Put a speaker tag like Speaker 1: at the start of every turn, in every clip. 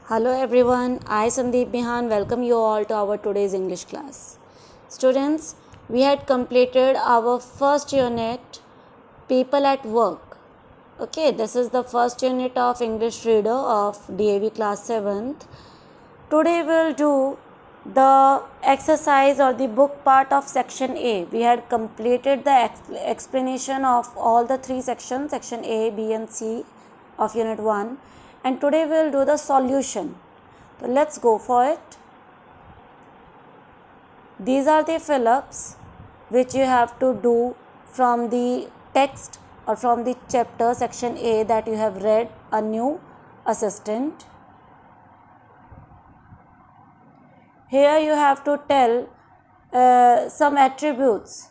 Speaker 1: Hello everyone, I Sandeep Bihan welcome you all to our today's English class. Students, we had completed our first unit, People at Work. Okay, this is the first unit of English Reader of DAV class 7th. Today we'll do the exercise or the book part of section A. We had completed the explanation of all the three sections, section A, B and C of unit 1. And today we will do the solution. So let's go for it. These are the fill-ups which you have to do from the text or from the chapter section A that you have read, a new assistant. Here you have to tell some attributes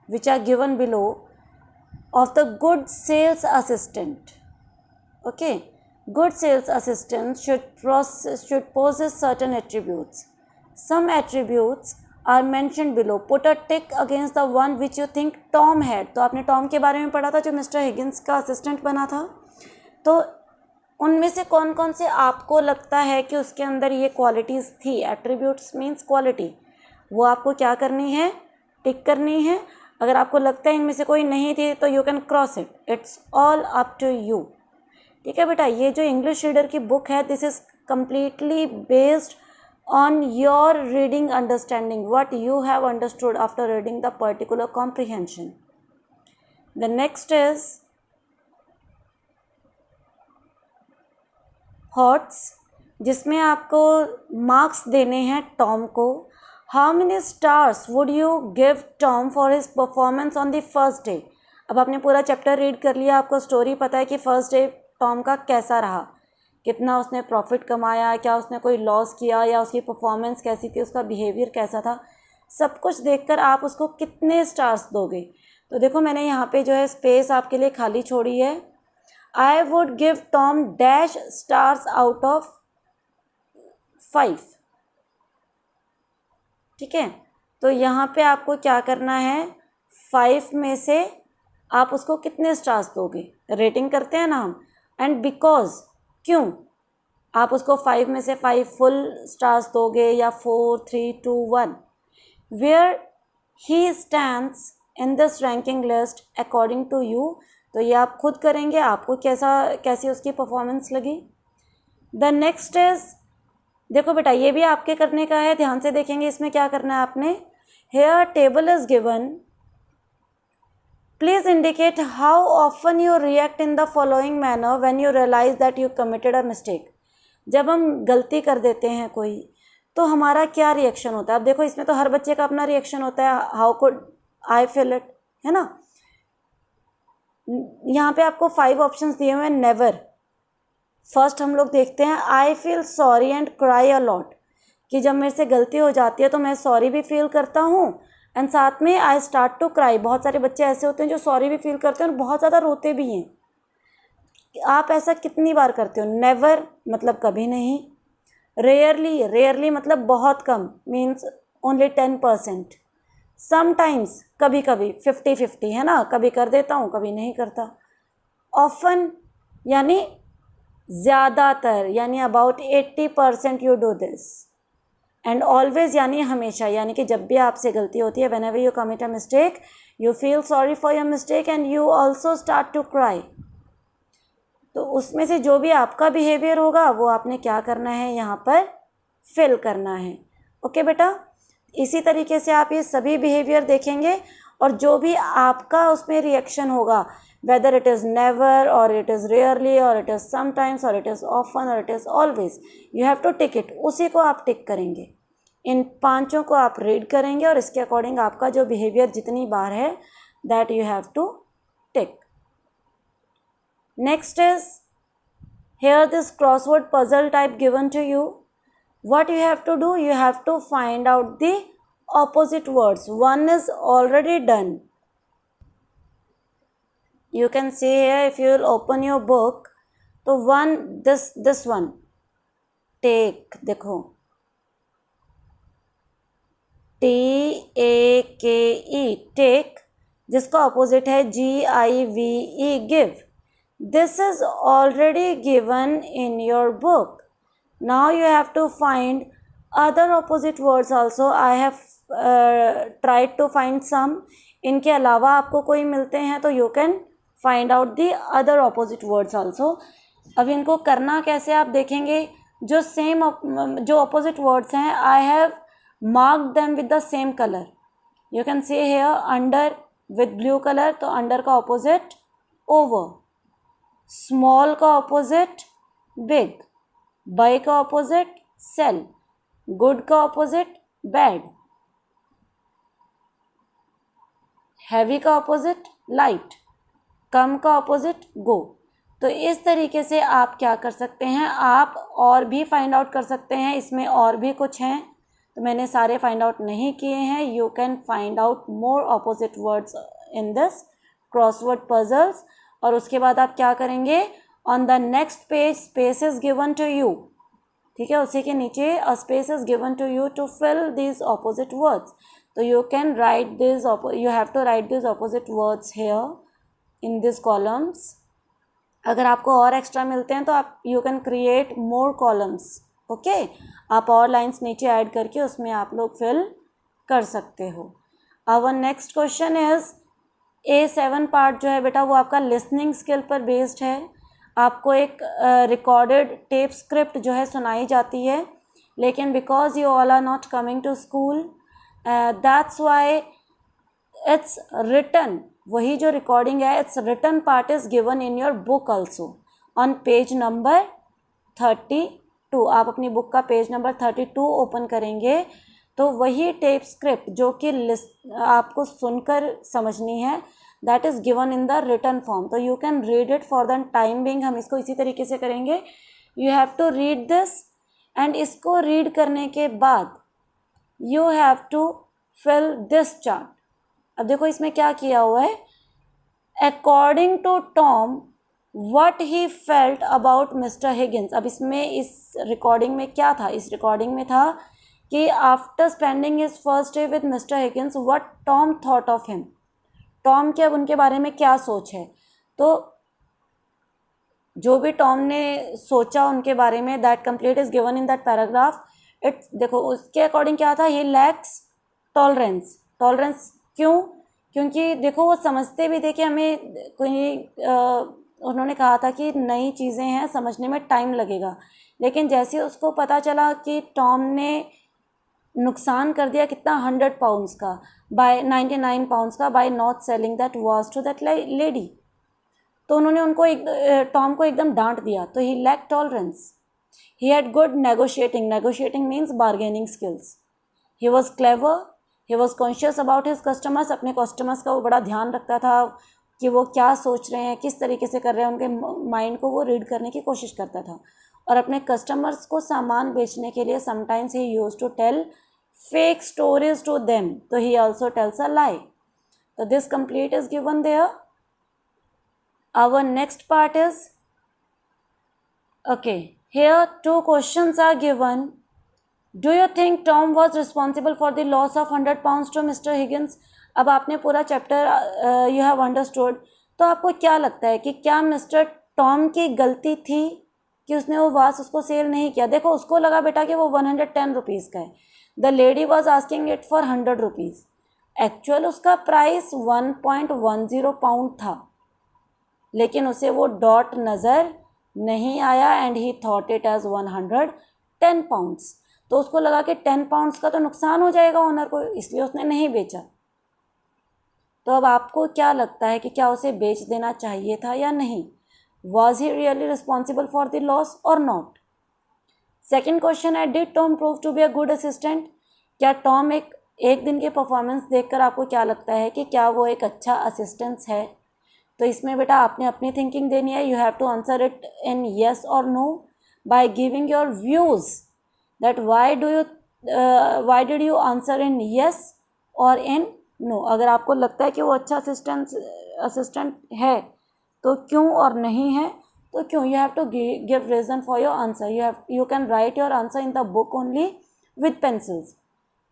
Speaker 1: which are given below of the good sales assistant. Okay. Good sales assistants should possess certain attributes. Some attributes are mentioned below. Put a tick against the one which you think Tom had. तो आपने Tom के बारे में पढ़ा था जो mister Higgins का assistant बना था. तो उनमें से कौन कौन से आपको लगता है कि उसके अंदर ये क्वालिटीज़ थी. Attributes means quality. वो आपको क्या करनी है, टिक करनी है. अगर आपको लगता है इनमें से कोई नहीं थी तो you can cross it. It's all up to you. ठीक है बेटा. ये जो इंग्लिश रीडर की बुक है, this is completely based on your reading understanding, what you have understood after reading the particular comprehension. The next is HOTS, जिसमें आपको marks देने हैं टॉम को. How many stars would you give Tom for his performance on the first day. अब आपने पूरा chapter read कर लिया, आपको स्टोरी पता है कि फर्स्ट डे टॉम का कैसा रहा, कितना उसने प्रॉफिट कमाया, क्या उसने कोई लॉस किया या उसकी परफॉर्मेंस कैसी थी, उसका बिहेवियर कैसा था. सब कुछ देखकर आप उसको कितने स्टार्स दोगे. तो देखो मैंने यहाँ पे जो है स्पेस आपके लिए खाली छोड़ी है. I would give Tom dash stars out of 5. ठीक है. तो यहाँ पे आपको क्या करना है, 5 में से आप उसको कितने स्टार्स दोगे. रेटिंग करते हैं ना हम. एंड बिकॉज, क्यों आप उसको 5 में से 5 फुल स्टार्स दोगे या 4, 3, 2, 1. Where he stands in this ranking list according to you. तो ये आप खुद करेंगे, आपको कैसी उसकी परफॉर्मेंस लगी. द नेक्स्ट इज, देखो बेटा ये भी आपके करने का है, ध्यान से देखेंगे इसमें क्या करना है आपने. Here table is given. Please indicate how often you react in the following manner when you realize that you committed a mistake. जब हम गलती कर देते हैं कोई तो हमारा क्या रिएक्शन होता है. अब देखो इसमें तो हर बच्चे का अपना रिएक्शन होता है. How could I feel it, है ना. यहाँ पे आपको 5 ऑप्शंस दिए हुए हैं. नेवर. फर्स्ट हम लोग देखते हैं I feel sorry and cry a lot, कि जब मेरे से गलती हो जाती है तो मैं सॉरी भी फील करता हूँ एंड साथ में आई स्टार्ट टू क्राई. बहुत सारे बच्चे ऐसे होते हैं जो सॉरी भी फील करते हैं और बहुत ज़्यादा रोते भी हैं. आप ऐसा कितनी बार करते हो. नेवर मतलब कभी नहीं. रेयरली, रेयरली मतलब बहुत कम, मीन्स ओनली 10%. समटाइम्स कभी कभी 50-50, है ना. कभी कर देता हूँ कभी नहीं करता. ऑफन यानी ज़्यादातर, यानी about 80% you do this. And always यानी हमेशा, यानी कि जब भी आपसे गलती होती है, whenever you commit a mistake you feel sorry for your mistake and you also start to cry. तो उसमें से जो भी आपका बिहेवियर होगा वो आपने क्या करना है, यहाँ पर फिल करना है. ओके बेटा. इसी तरीके से आप ये सभी बिहेवियर देखेंगे और जो भी आपका उसमें रिएक्शन होगा, whether it is never or it is rarely or it is sometimes or it is often or it is always, you have to tick it. उसी को आप टिक करेंगे. इन 5 को आप रीड करेंगे और इसके अकॉर्डिंग आपका जो बिहेवियर जितनी बार है that you have to tick. Next is here this crossword puzzle type given to you. What you have to do, you have to find out the opposite words. One is already done. You can see here, if you will open your book, तो one, this one, take, देखो TAKE, take, जिसका opposite है GIVE, give. This is already given in your book. Now you have to find other opposite words also. I have tried to find some. इनके अलावा आपको कोई मिलते हैं तो you can find out the other opposite words also. अब इनको करना कैसे आप देखेंगे, जो सेम जो opposite words हैं, I have marked them with the same color. You can see here under with blue color, तो under का opposite over, small का opposite big, buy का opposite sell, good का opposite bad, heavy का opposite light, कम का opposite go. तो इस तरीके से आप क्या कर सकते हैं, आप और भी फाइंड आउट कर सकते हैं. इसमें और भी कुछ हैं तो मैंने सारे फाइंड आउट नहीं किए हैं. You can find out more opposite words in this crossword puzzles. और उसके बाद आप क्या करेंगे, on the next page space is given to you. ठीक है, उसी के नीचे a space is given to you to fill this opposite words. तो you can write this, you have to write this opposite words here in this columns. अगर आपको और extra मिलते हैं तो आप you can create more columns. Okay, आप और लाइंस नीचे ऐड करके उसमें आप लोग फिल कर सकते हो. Our next question is A7 part जो है बेटा वो आपका लिसनिंग स्किल पर बेस्ड है. आपको एक रिकॉर्डेड टेप स्क्रिप्ट जो है सुनाई जाती है, लेकिन because you all are not coming to school, that's why it's written. वही जो रिकॉर्डिंग है, it's written part is given in your book also on page number 32. आप अपनी बुक का पेज नंबर 32 ओपन करेंगे तो वही टेप स्क्रिप्ट जो कि आपको सुनकर समझनी है, that is given in the written form. तो you can read it for the time being. हम इसको इसी तरीके से करेंगे. You have to read this and इसको रीड करने के बाद you have to fill this chart. अब देखो इसमें क्या किया हुआ है, according to Tom what he felt about mister Higgins. अब इसमें इस रिकॉर्डिंग में क्या था, इस रिकॉर्डिंग में था कि after spending his first day with mister Higgins what Tom thought of him. Tom के अब उनके बारे में क्या सोच है. तो जो भी टॉम ने सोचा उनके बारे में, that complete is given in that paragraph. It's देखो उसके अकॉर्डिंग क्या था, ही लैक्स टॉलरेंस. टॉलरेंस क्यों, क्योंकि देखो वो समझते भी थे कि हमें कोई उन्होंने कहा था कि नई चीज़ें हैं, समझने में टाइम लगेगा. लेकिन जैसे उसको पता चला कि टॉम ने नुकसान कर दिया कितना, 100 पाउंड्स का, बाय 99 पाउंड्स का, by not selling that watch to that lady. तो उन्होंने उनको टॉम को एकदम डांट दिया. तो he lack tolerance. He had good negotiating. Negotiating means bargaining skills. He was clever. He was conscious about his customers. अपने कस्टमर्स का वो बड़ा ध्यान रखता था कि वो क्या सोच रहे हैं, किस तरीके से कर रहे हैं, उनके माइंड को वो रीड करने की कोशिश करता था. और अपने कस्टमर्स को सामान बेचने के लिए sometimes he use to tell fake stories to them. तो he also tells a lie. तो this complete is given there. Our next part is okay, here 2 questions are given. Do you think Tom was responsible for the loss of 100 pounds to Mr. Higgins? अब आपने पूरा chapter you have understood. तो आपको क्या लगता है कि क्या मिस्टर टॉम की गलती थी कि उसने वो वाच उसको सेल नहीं किया. देखो उसको लगा बेटा कि वो 110 रुपीज़ का है. The lady was asking it for 100 rupees. Actual उसका प्राइस 1.10 पाउंड था, लेकिन उसे वो डॉट नज़र नहीं आया and he thought it as 110 pounds. तो उसको लगा कि 10 पाउंड्स का तो नुकसान हो जाएगा ओनर को, इसलिए उसने नहीं बेचा. तो अब आपको क्या लगता है कि क्या उसे बेच देना चाहिए था या नहीं. Was he really responsible for the loss or not. Second question है, did Tom prove to be a good assistant. क्या टॉम एक दिन के परफॉर्मेंस देखकर आपको क्या लगता है कि क्या वो एक अच्छा असिस्टेंस है. तो इसमें बेटा आपने अपनी थिंकिंग देनी है. You have to answer it in yes और no by giving your views that why did you answer in yes और इन नो. अगर आपको लगता है कि वो अच्छा असिस्टेंट है तो क्यों, और नहीं है तो क्यों. You have to give reason for your answer. You can write your answer in the book only with pencils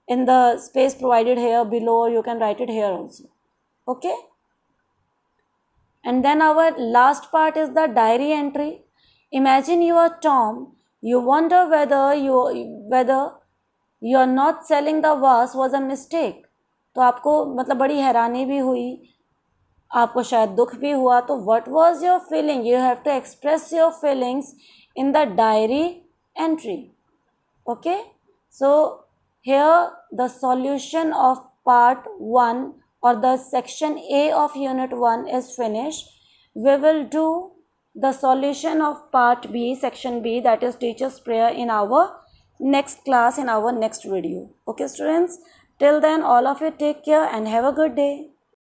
Speaker 1: in the space provided here below, or you can write it here also. Okay, and then our last part is the diary entry. Imagine you are Tom. You wonder whether you are not selling the vase was a mistake. तो आपको मतलब बड़ी हैरानी भी हुई, आपको शायद दुख भी हुआ. तो what was your feeling? You have to express your feelings in the diary entry. Okay, so here the solution of part 1 or the section A of unit 1 is finished. We will do the solution of part B, section B, that is teacher's prayer, in our next class, in our next video. Okay students, till then all of you take care and have a good day.